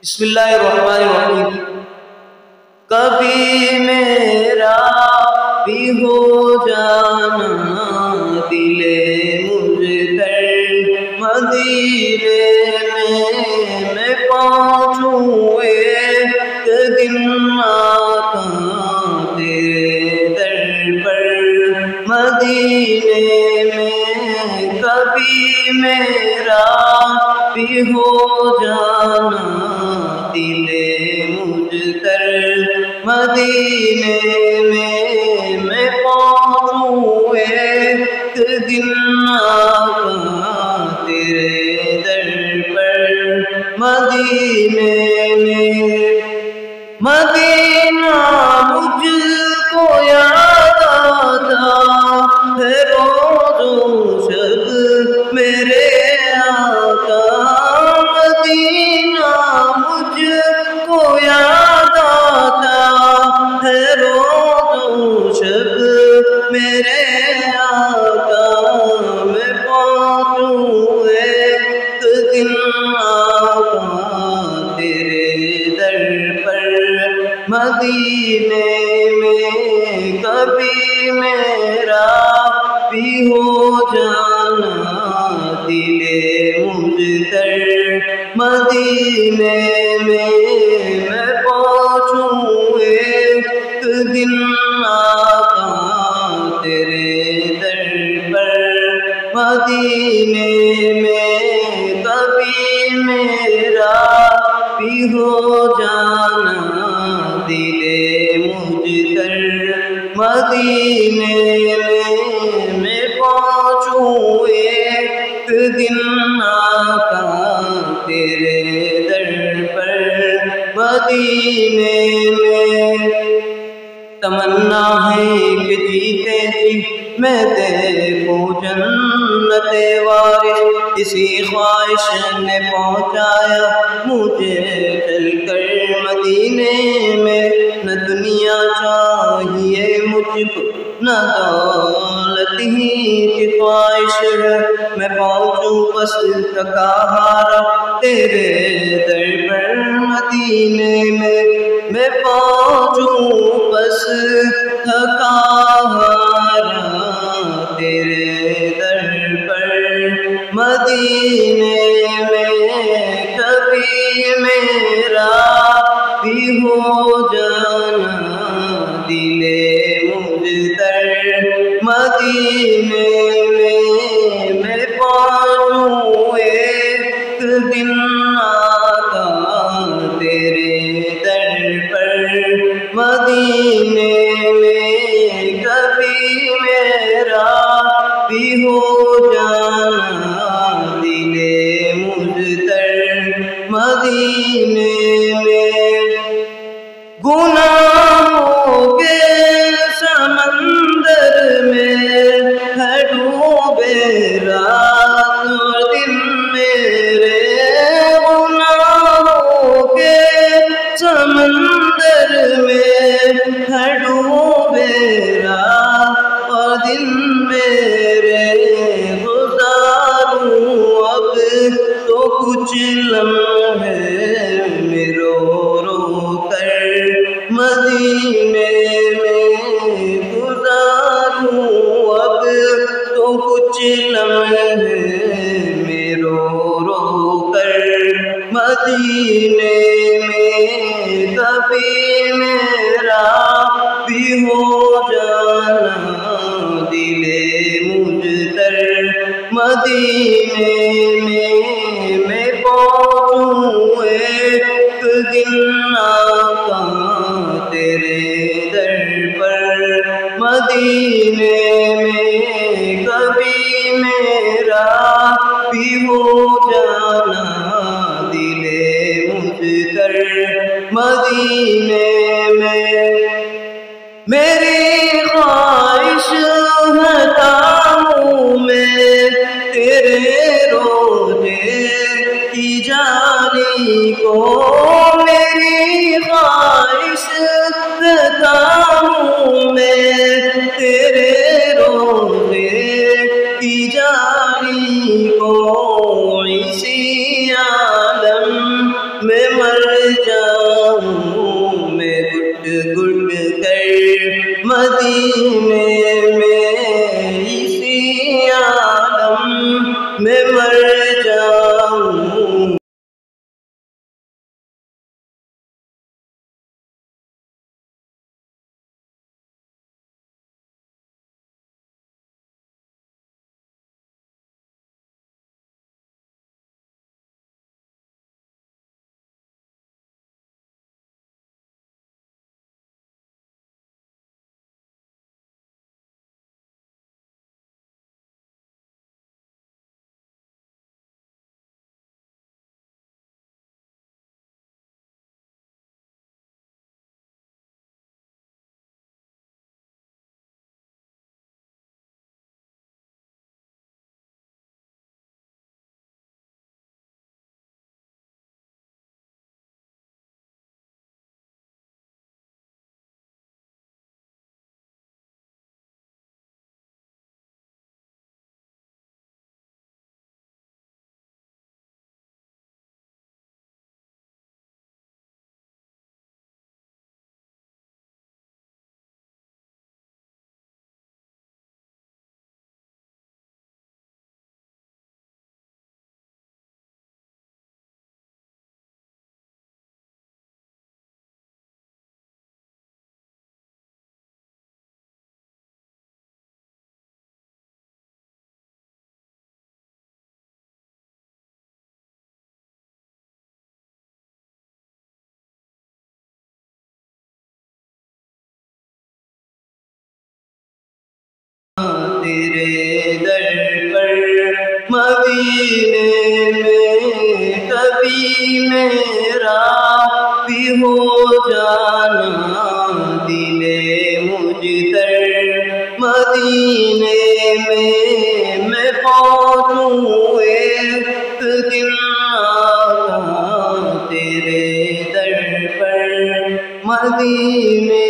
بسم اللہ الرحمن الرحیم۔ کبھی میرا بھی ہو جانا دل مجھ کر مدینے میں پہنچوں ایک دن آقا تیرے در پر مدینے میں۔ کبھی میرا بھی ہو جانا دل مجھ کر مدینے میں پہنچوں ایک دن آقا تیرے در پر مدینے میں۔ مدینہ مجھ کو یاد آتا ہے روز و شب میرے آقا۔ مدینہ مجھ کو یاد آتا ہے روز و شب میرے آقا۔ میں پہنچوں ایک دن آقا تیرے در پر مدینے میں۔ کبھی میرا بھی ہو جانا دل مجھ کر مدینے میں پہنچوں ایک دن آقا تیرے در پر مدینے میں۔ کبھی میرا بھی ہو جانا دل مجھ کر مدینے میں پہنچوں ایک دن آقا تیرے در پر مدینے میں۔ تمنا ہے کہ جیتے جی میں دیکھوں جنت وارث، اسی خواہش نے پہنچایا مجھے چل کر مدینے میں۔ نہ دنیا چاہیے مجھ کو نہ دولت ہی کی خواہش ہے، میں پہنچوں بس تھکا ہارا تیرے در پر مدینے میں۔ میں پہنچوں بس تھکا ہارا تیرے در پر مدینے میں۔ کبھی میرا بھی ہو جانا دل مجھ کر مدینے میں۔ میں پہنچوں ایک دن آقا تیرے در پر مدینے میں۔ کبھی میرا بھی ہو جانا دل مجھ کر مدینے میں۔ گناہوں کے سمندر میں ہے ڈوبے رات اور دن میرے۔ گناہوں کے سمندر میں ہے ڈوبے رات اور دن میرے۔ گزاروں اب تو کچھ لمحے میں رو رو کر مدینے میں۔ گزاروں اب تو کچھ لمحے میں رو رو کر مدینے میں۔ کبھی میرا بھی ہو جانا دل مجھ کر مدینے میں۔ میں پہنچوں ایک دن آقا تیرے در پر مدینے میں۔ کبھی میرا بھی ہو جانا دل مجھ کر مدینے میں۔ میری خواہش ہے کاموں میں تیرے روزے کی جاری کو۔ میری خواہش ہے کاموں میں تیرے روزے کی جاری کو۔ اسی عالم میں جاؤں میں گھٹ گھٹ کر مدینے میں، اسی عالم میں مر جاؤں۔ تیرے در پر مدینے میں کبھی میرا بھی ہو جانا، دل مجتر مدینے میں پہنچوں ایک دن آقا تیرے در پر مدینے